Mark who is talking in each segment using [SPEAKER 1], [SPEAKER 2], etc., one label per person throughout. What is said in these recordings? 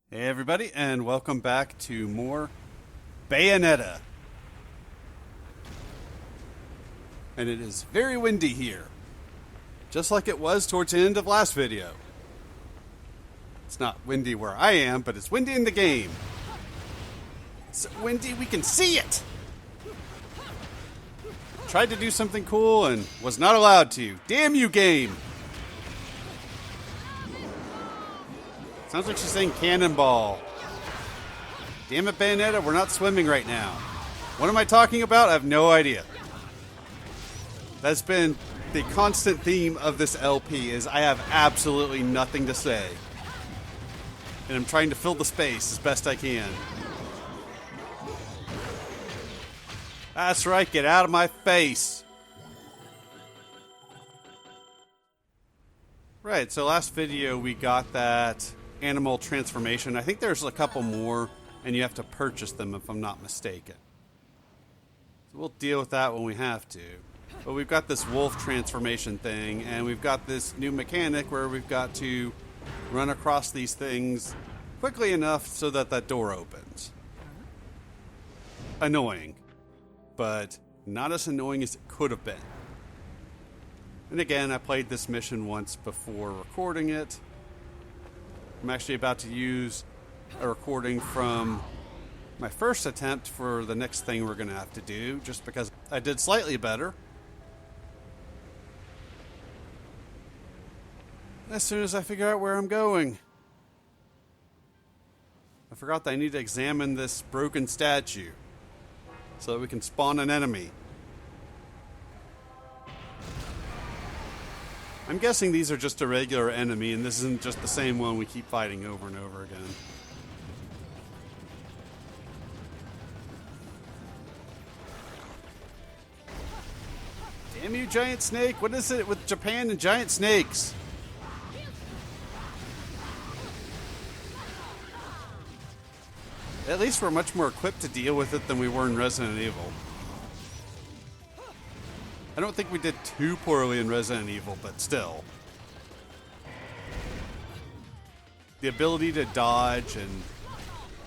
[SPEAKER 1] Hey everybody, and welcome back to more Bayonetta. And it is very windy here, just like it was towards the end of last video. It's not windy where I am, but it's windy in the game. It's so windy we can see it! Tried to do something cool and was not allowed to. Damn you, game! Sounds like she's saying cannonball. Damn it, Bayonetta, we're not swimming right now. What am I talking about? I have no idea. That's been the constant theme of this LP, is I have absolutely nothing to say. And I'm trying to fill the space as best I can. That's right, get out of my face. Right, so last video we got that animal transformation. I think there's a couple more, and you have to purchase them if I'm not mistaken. So we'll deal with that when we have to. But we've got this wolf transformation thing, and we've got this new mechanic where we've got to run across these things quickly enough so that that door opens. Annoying, but not as annoying as it could have been. And again, I played this mission once before recording it. I'm actually about to use a recording from my first attempt for the next thing we're going to have to do, just because I did slightly better. As soon as I figure out where I'm going. I forgot that I need to examine this broken statue so that we can spawn an enemy. I'm guessing these are just a regular enemy, and this isn't just the same one we keep fighting over and over again. Damn you, giant snake! What is it with Japan and giant snakes? At least we're much more equipped to deal with it than we were in Resident Evil. I don't think we did too poorly in Resident Evil, but still. The ability to dodge and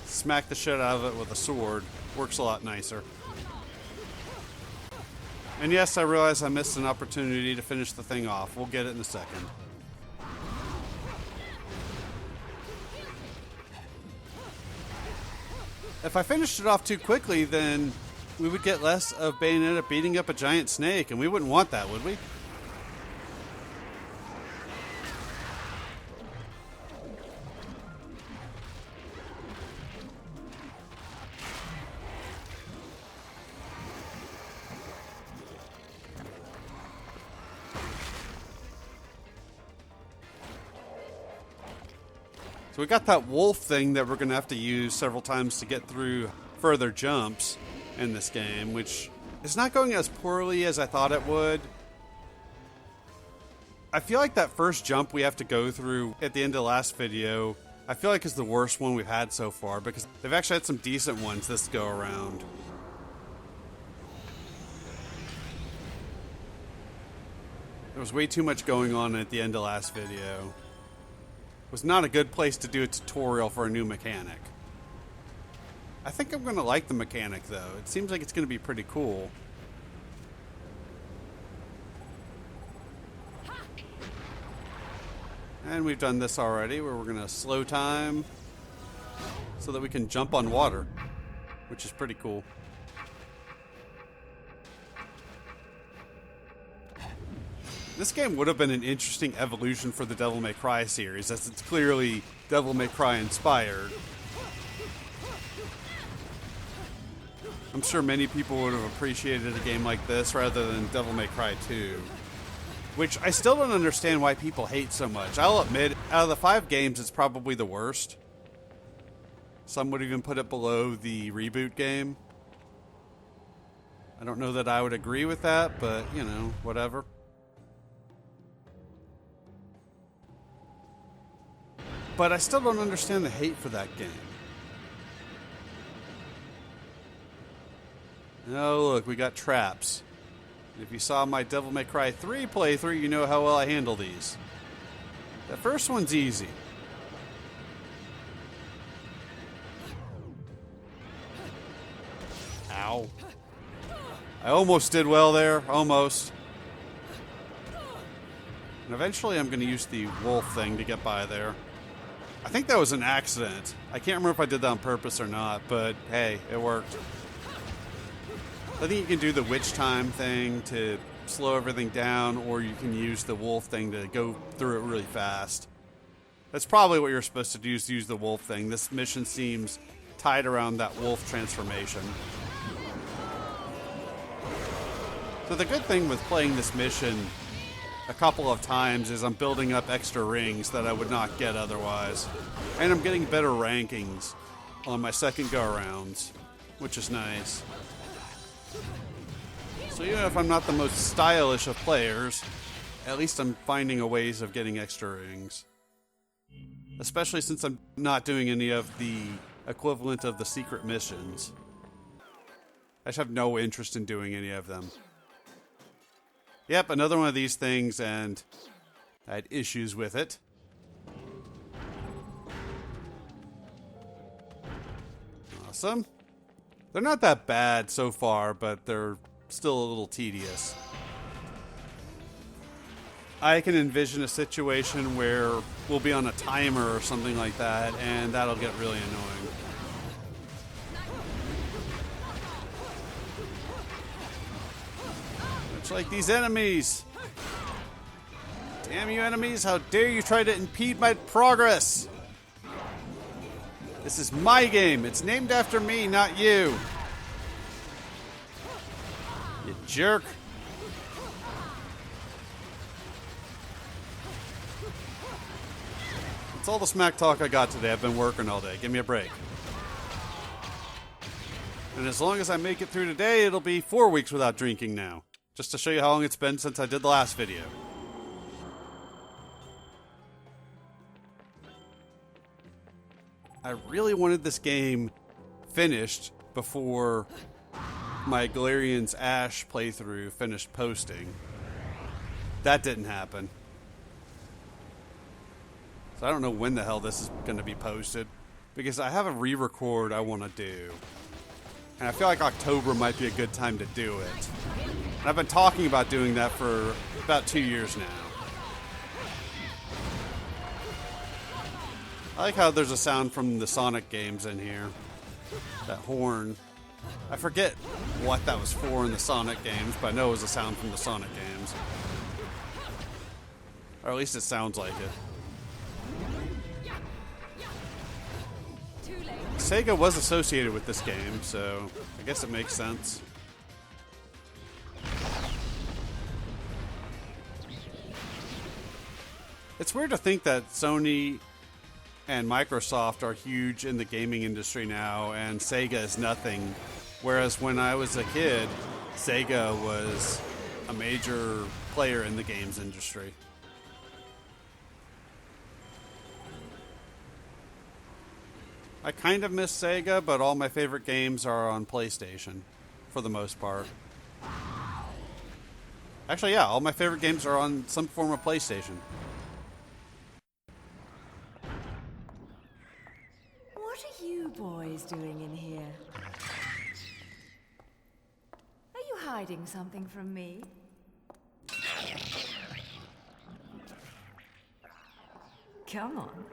[SPEAKER 1] smack the shit out of it with a sword works a lot nicer. And yes, I realize I missed an opportunity to finish the thing off. We'll get it in a second. If I finished it off too quickly, then we would get less of Bayonetta beating up a giant snake, and we wouldn't want that, would we? So we got that wolf thing that we're going to have to use several times to get through further jumps in this game, which is not going as poorly as I thought it would. I feel like that first jump we have to go through at the end of the last video, I feel like is the worst one we've had so far, because they've actually had some decent ones this go around. There was way too much going on at the end of last video. It was not a good place to do a tutorial for a new mechanic. I think I'm going to like the mechanic, though. It seems like it's going to be pretty cool. And we've done this already, where we're going to slow time so that we can jump on water, which is pretty cool. This game would have been an interesting evolution for the Devil May Cry series, as it's clearly Devil May Cry inspired. I'm sure many people would have appreciated a game like this rather than Devil May Cry 2. Which I still don't understand why people hate so much. I'll admit, out of the 5 games, it's probably the worst. Some would even put it below the reboot game. I don't know that I would agree with that, but, you know, whatever. But I still don't understand the hate for that game. Oh, look, we got traps. If you saw my Devil May Cry 3 playthrough, you know how well I handle these. The first one's easy. Ow. I almost did well there. Almost. And eventually I'm going to use the wolf thing to get by there. I think that was an accident. I can't remember if I did that on purpose or not, but hey, it worked. I think you can do the witch time thing to slow everything down, or you can use the wolf thing to go through it really fast. That's probably what you're supposed to do, is use the wolf thing. This mission seems tied around that wolf transformation. So the good thing with playing this mission a couple of times is I'm building up extra rings that I would not get otherwise. And I'm getting better rankings on my second go-arounds, which is nice. So even if I'm not the most stylish of players, at least I'm finding a ways of getting extra rings. Especially since I'm not doing any of the equivalent of the secret missions. I just have no interest in doing any of them. Yep, another one of these things, and I had issues with it. Awesome. They're not that bad so far, but they're still a little tedious. I can envision a situation where we'll be on a timer or something like that, and that'll get really annoying. Much like these enemies. Damn you enemies, how dare you try to impede my progress! This is my game. It's named after me, not you. You jerk. That's all the smack talk I got today. I've been working all day. Give me a break. And as long as I make it through today, it'll be 4 weeks without drinking now. Just to show you how long it's been since I did the last video. I really wanted this game finished before my Galarian's Ash playthrough finished posting. That didn't happen. So I don't know when the hell this is going to be posted, because I have a re-record I want to do. And I feel like October might be a good time to do it. And I've been talking about doing that for about 2 years now. I like how there's a sound from the Sonic games in here. That horn. I forget what that was for in the Sonic games, but I know it was a sound from the Sonic games. Or at least it sounds like it. Sega was associated with this game, so I guess it makes sense. It's weird to think that Sony and Microsoft are huge in the gaming industry now, and Sega is nothing. Whereas when I was a kid, Sega was a major player in the games industry. I kind of miss Sega, but all my favorite games are on PlayStation, for the most part. Actually, yeah, all my favorite games are on some form of PlayStation.
[SPEAKER 2] What are you boys doing in here? Are you hiding something from me? Come on.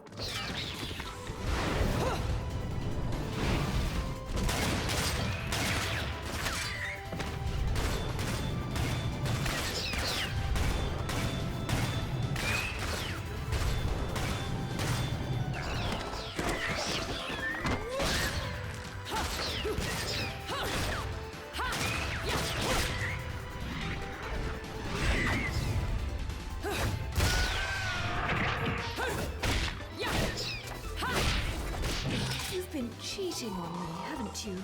[SPEAKER 2] Cheating on me, haven't you?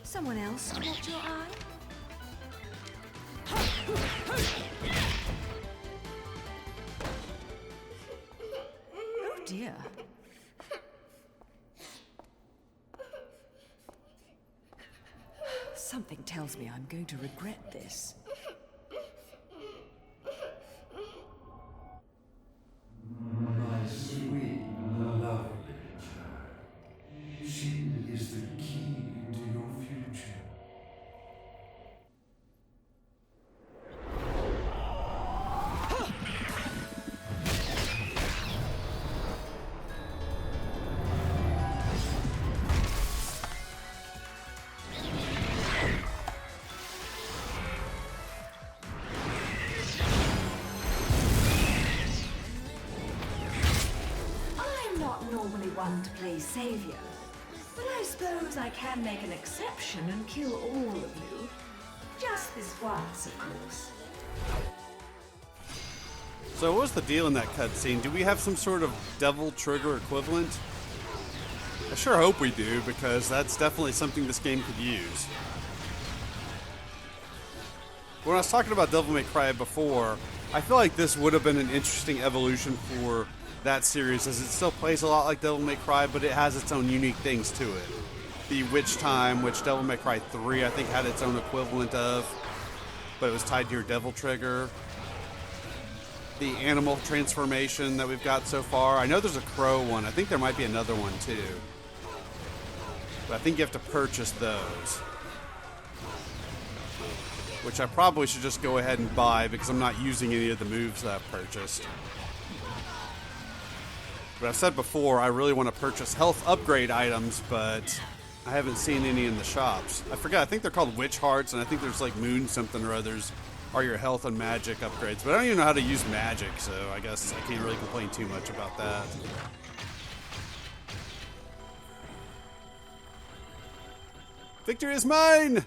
[SPEAKER 2] Someone else caught your eye? Oh dear. Something tells me I'm going to regret this.
[SPEAKER 3] My sweet, lovely child. She is the key to
[SPEAKER 2] I'm not normally one to play savior, but I suppose I can make an exception and kill all of you. Just this once, of course.
[SPEAKER 1] So what was the deal in that cutscene? Do we have some sort of devil trigger equivalent? I sure hope we do, because that's definitely something this game could use. When I was talking about Devil May Cry before, I feel like this would have been an interesting evolution for that series, as it still plays a lot like Devil May Cry, but it has its own unique things to it. The Witch Time, which Devil May Cry 3 I think had its own equivalent of, but it was tied to your devil trigger. The animal transformation that we've got so far. I know there's a crow one. I think there might be another one too. But I think you have to purchase those. Which I probably should just go ahead and buy because I'm not using any of the moves that I've purchased. But I've said before, I really want to purchase health upgrade items, but I haven't seen any in the shops. I forget, I think they're called Witch Hearts, and I think there's like Moon something or others are your health and magic upgrades. But I don't even know how to use magic, so I guess I can't really complain too much about that. Victory is mine!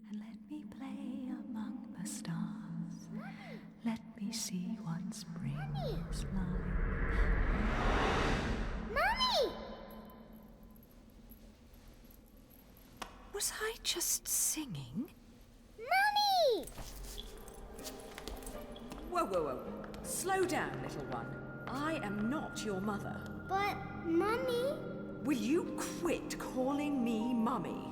[SPEAKER 2] And let me play among the stars. Let me see what spring's like.
[SPEAKER 4] Mommy!
[SPEAKER 2] Was I just singing?
[SPEAKER 4] Mommy!
[SPEAKER 2] Whoa, whoa, whoa. Slow down, little one. I am not your mother.
[SPEAKER 4] But, Mommy...
[SPEAKER 2] Will you quit calling me Mummy?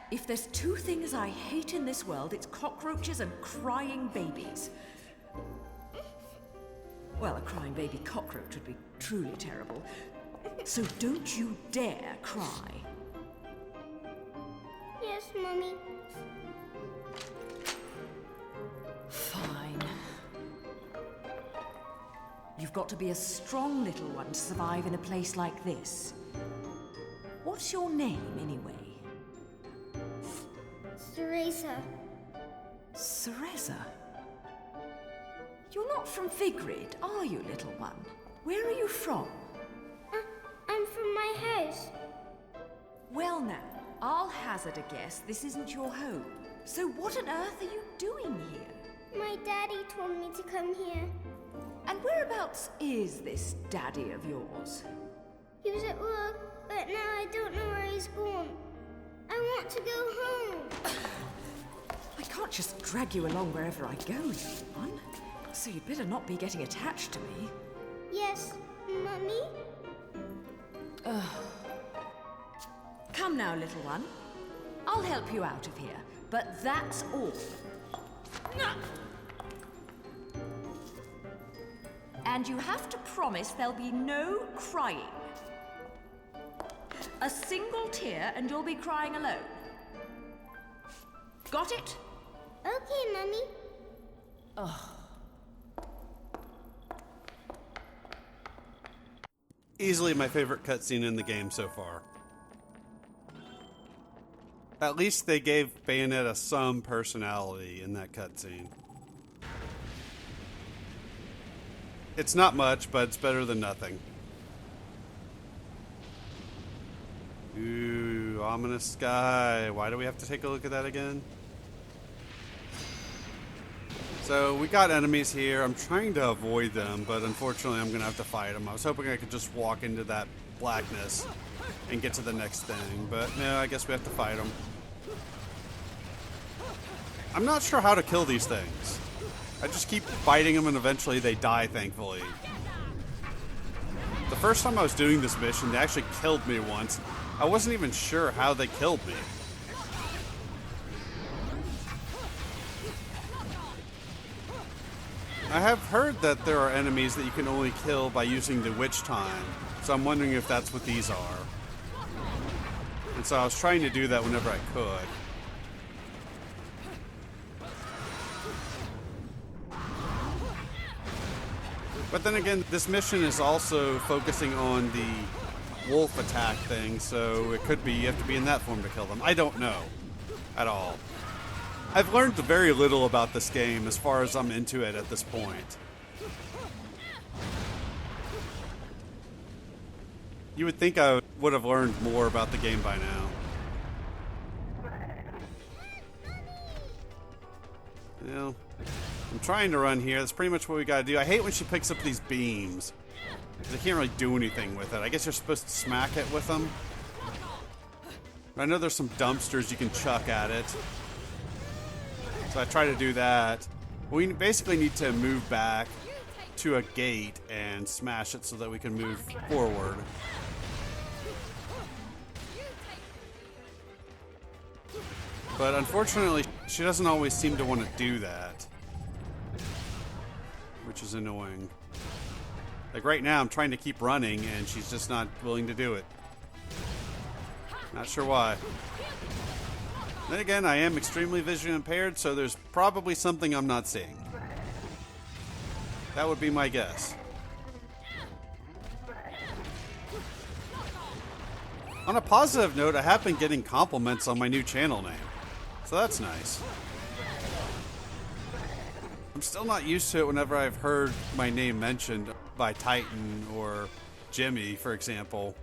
[SPEAKER 2] If there's two things I hate in this world, it's cockroaches and crying babies. Well, a crying baby cockroach would be truly terrible. So don't you dare cry.
[SPEAKER 4] Yes, Mommy.
[SPEAKER 2] Fine. You've got to be a strong little one to survive in a place like this. What's your name, anyway?
[SPEAKER 4] Teresa.
[SPEAKER 2] Cereza? You're not from Vigrid, are you, little one? Where are you from?
[SPEAKER 4] I'm from my house.
[SPEAKER 2] Well now, I'll hazard a guess this isn't your home. So what on earth are you doing here?
[SPEAKER 4] My daddy told me to come here.
[SPEAKER 2] And whereabouts is this daddy of yours?
[SPEAKER 4] He was at work, but now I don't know where he's gone. I want to go home.
[SPEAKER 2] I can't just drag you along wherever I go, little one. So you'd better not be getting attached to me.
[SPEAKER 4] Yes, Mummy?
[SPEAKER 2] Come now, little one. I'll help you out of here, but that's all. And you have to promise there'll be no crying. A single tear and you'll be crying alone. Got it?
[SPEAKER 4] Okay, Mummy.
[SPEAKER 1] Easily my favorite cutscene in the game so far. At least they gave Bayonetta some personality in that cutscene. It's not much, but it's better than nothing. Ooh, ominous sky. Why do we have to take a look at that again? So we got enemies here. I'm trying to avoid them, but unfortunately I'm going to have to fight them. I was hoping I could just walk into that blackness and get to the next thing, but no, I guess we have to fight them. I'm not sure how to kill these things. I just keep fighting them and eventually they die, thankfully. The first time I was doing this mission, they actually killed me once. I wasn't even sure how they killed me. I have heard that there are enemies that you can only kill by using the Witch Time, so I'm wondering if that's what these are. And so I was trying to do that whenever I could. But then again, this mission is also focusing on the wolf attack thing, so it could be you have to be in that form to kill them. I don't know. at all. I've learned very little about this game as far as I'm into it at this point. You would think I would have learned more about the game by now. You know, I'm trying to run here. That's pretty much what we gotta do. I hate when she picks up these beams. I can't really do anything with it. I guess you're supposed to smack it with them. I know there's some dumpsters you can chuck at it. So I try to do that. We basically need to move back to a gate and smash it so that we can move forward. But unfortunately, she doesn't always seem to want to do that, which is annoying. Like right now, I'm trying to keep running and she's just not willing to do it. Not sure why. Then again, I am extremely vision impaired, so there's probably something I'm not seeing. That would be my guess. On a positive note, I have been getting compliments on my new channel name, so that's nice. I'm still not used to it whenever I've heard my name mentioned by Titan or Jimmy, for example.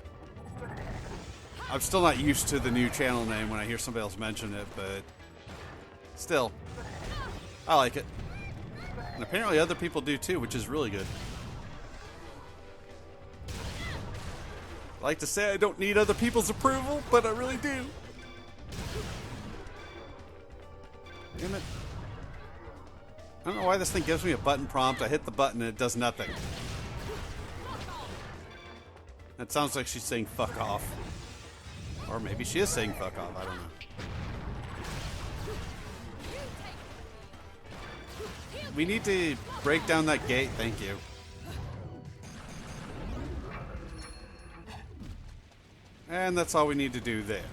[SPEAKER 1] I'm still not used to the new channel name when I hear somebody else mention it, but still, I like it. And apparently other people do too, which is really good. I like to say I don't need other people's approval, but I really do. Damn it. I don't know why this thing gives me a button prompt. I hit the button and it does nothing. That sounds like she's saying fuck off. Or maybe she is saying fuck off, I don't know. We need to break down that gate, thank you. And that's all we need to do there.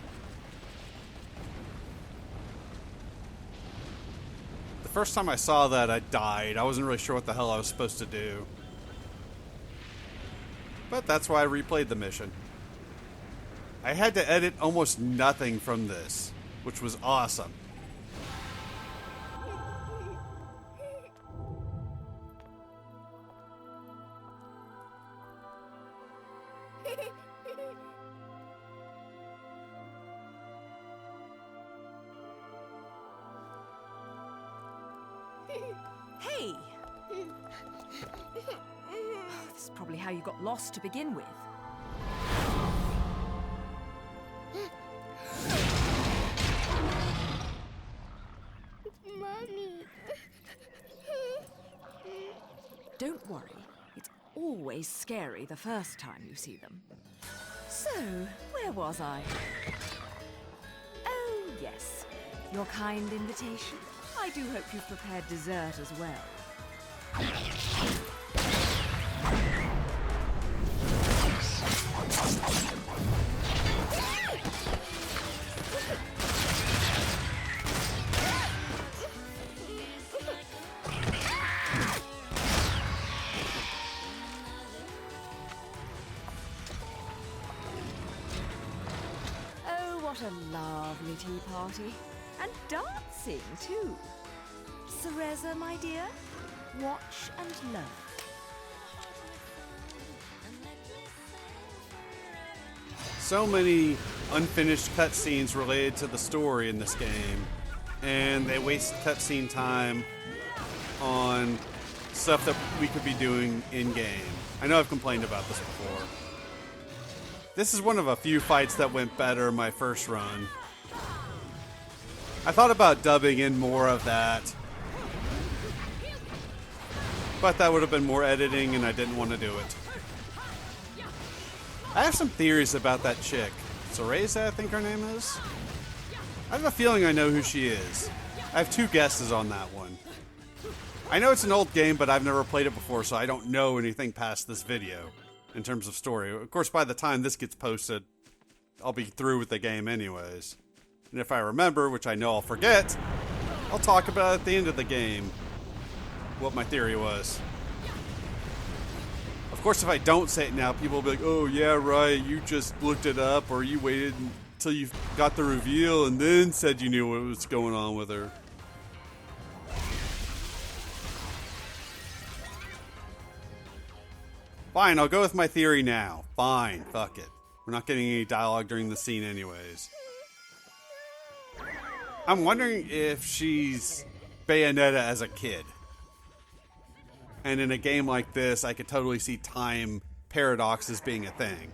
[SPEAKER 1] The first time I saw that, I died. I wasn't really sure what the hell I was supposed to do. But that's why I replayed the mission. I had to edit almost nothing from this, which was awesome.
[SPEAKER 5] Hey! This is probably how you got lost to begin with.
[SPEAKER 4] Mommy.
[SPEAKER 5] Don't worry, it's always scary the first time you see them. So, where was I? Oh, yes, your kind invitation. I do hope you've prepared dessert as well. Oh, what a lovely tea party. And dancing, too. Cereza, my dear, watch and learn.
[SPEAKER 1] So many unfinished cutscenes related to the story in this game, and they waste cutscene time on stuff that we could be doing in-game. I know I've complained about this before. This is one of a few fights that went better in my first run. I thought about dubbing in more of that, but that would have been more editing and I didn't want to do it. I have some theories about that chick. Cereza, I think her name is? I have a feeling I know who she is. I have two guesses on that one. I know it's an old game, but I've never played it before, so I don't know anything past this video in terms of story. Of course, by the time this gets posted, I'll be through with the game anyways. And if I remember, which I know I'll forget, I'll talk about it at the end of the game what my theory was. Of course, if I don't say it now, people will be like, oh, yeah, right, you just looked it up, or you waited till you got the reveal and then said you knew what was going on with her. Fine, I'll go with my theory now. Fine, fuck it. We're not getting any dialogue during the scene anyways. I'm wondering if she's Bayonetta as a kid. And in a game like this, I could totally see time paradoxes being a thing.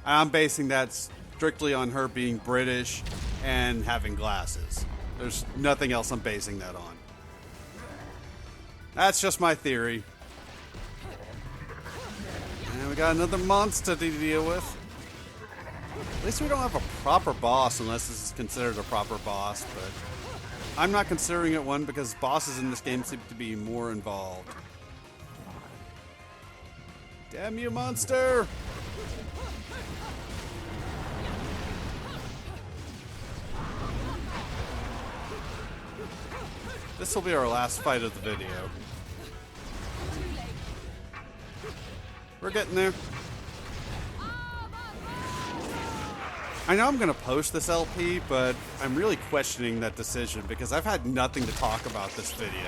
[SPEAKER 1] I'm basing that strictly on her being British and having glasses. There's nothing else I'm basing that on. That's just my theory. And we got another monster to deal with. At least we don't have a proper boss, unless this is considered a proper boss, but I'm not considering it one because bosses in this game seem to be more involved. Damn you, monster! This will be our last fight of the video. We're getting there. I know I'm going to post this LP, but I'm really questioning that decision because I've had nothing to talk about this video.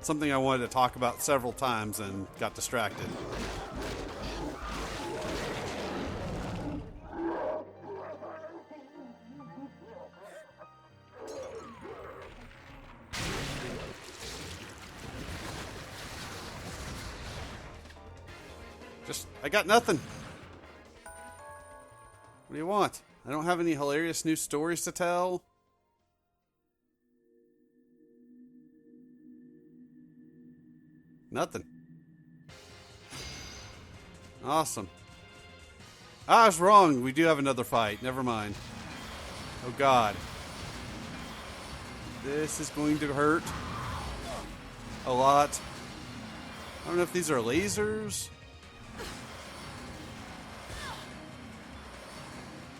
[SPEAKER 1] Something I wanted to talk about several times and got distracted. I got nothing. What do you want? I don't have any hilarious new stories to tell. Nothing. Awesome. I was wrong. We do have another fight. Never mind. Oh God. This is going to hurt a lot. I don't know if these are lasers.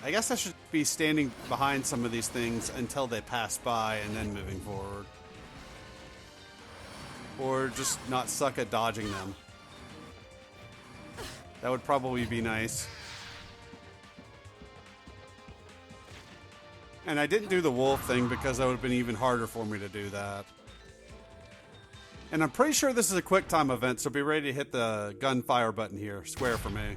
[SPEAKER 1] I guess I should be standing behind some of these things until they pass by and then moving forward. Or just not suck at dodging them. That would probably be nice. And I didn't do the wolf thing because that would have been even harder for me to do that. And I'm pretty sure this is a quick time event, so be ready to hit the gunfire button here. Square for me.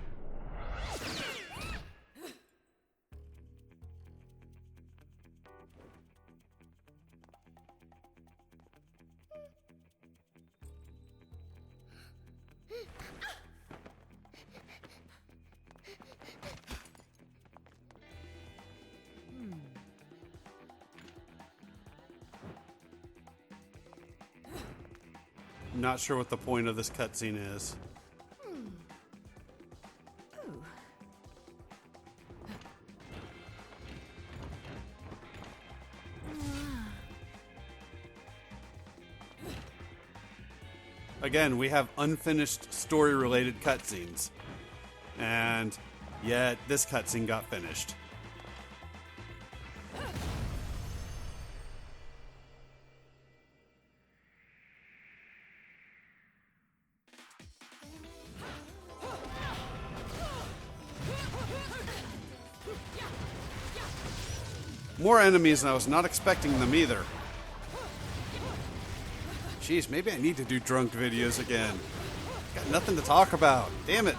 [SPEAKER 1] I'm not sure what the point of this cutscene is. Again, we have unfinished story-related cutscenes. And yet, this cutscene got finished. More enemies, and I was not expecting them either. Jeez, maybe I need to do drunk videos again. Got nothing to talk about. Damn it.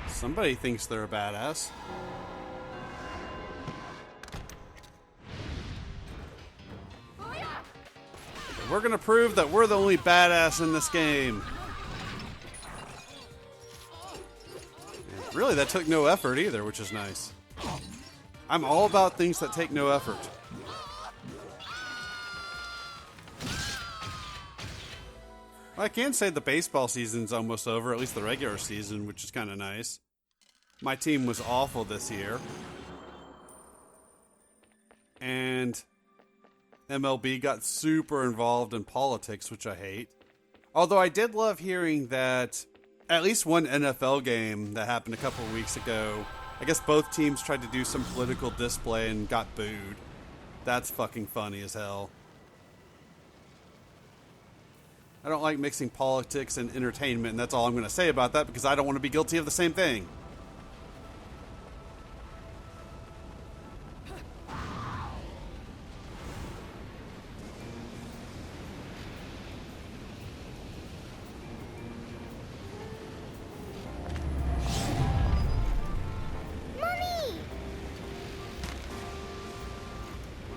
[SPEAKER 1] Somebody thinks they're a badass. We're gonna prove that we're the only badass in this game. And really, that took no effort either, which is nice. I'm all about things that take no effort. Well, I can say the baseball season's almost over, at least the regular season, which is kind of nice. My team was awful this year. And MLB got super involved in politics, which I hate. Although I did love hearing that at least one NFL game that happened a couple of weeks ago, I guess both teams tried to do some political display and got booed. That's fucking funny as hell. I don't like mixing politics and entertainment, and that's all I'm going to say about that because I don't want to be guilty of the same thing.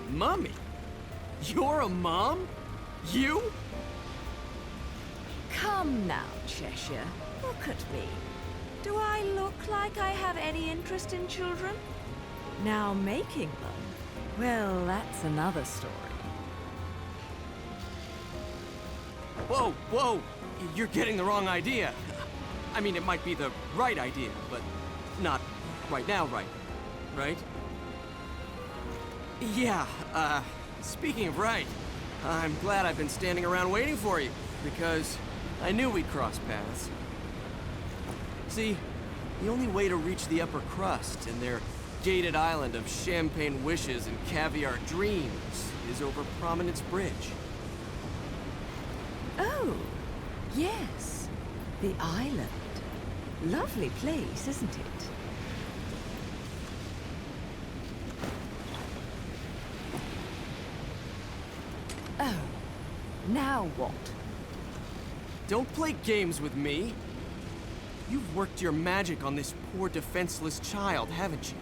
[SPEAKER 6] Mommy? You're a mom? You?
[SPEAKER 5] Come now, Cheshire. Look at me. Do I look like I have any interest in children? Now making them, well, that's another story.
[SPEAKER 6] Whoa, whoa! You're getting the wrong idea. I mean, it might be the right idea, but not right now, right? Yeah, speaking of right, I'm glad I've been standing around waiting for you, because I knew we'd cross paths. See, the only way to reach the upper crust and their gated island of champagne wishes and caviar dreams is over Prominence Bridge.
[SPEAKER 5] Oh, yes. The island. Lovely place, isn't it? Oh, now what?
[SPEAKER 6] Don't play games with me. You've worked your magic on this poor defenseless child, haven't you?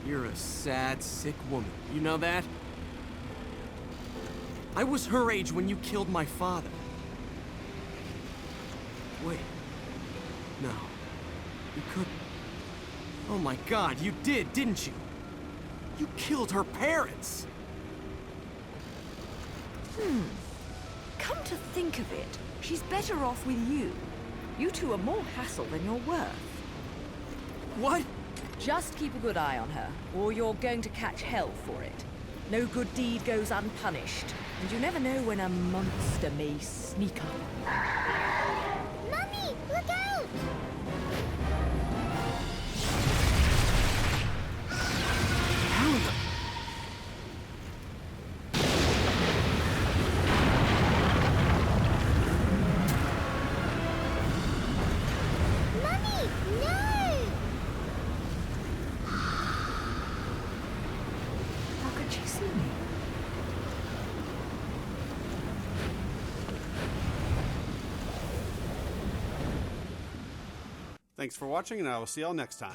[SPEAKER 6] You're a sad, sick woman. You know that? I was her age when you killed my father. Wait. No. You couldn't. Oh my God, you did, didn't you? You killed her parents!
[SPEAKER 5] Come to think of it, she's better off with you. You two are more hassle than you're worth.
[SPEAKER 6] What?
[SPEAKER 5] Just keep a good eye on her, or you're going to catch hell for it. No good deed goes unpunished, and you never know when a monster may sneak up.
[SPEAKER 4] Mummy, look out! Mummy, no!
[SPEAKER 2] How could she see me?
[SPEAKER 1] Thanks for watching, and I will see y'all next time.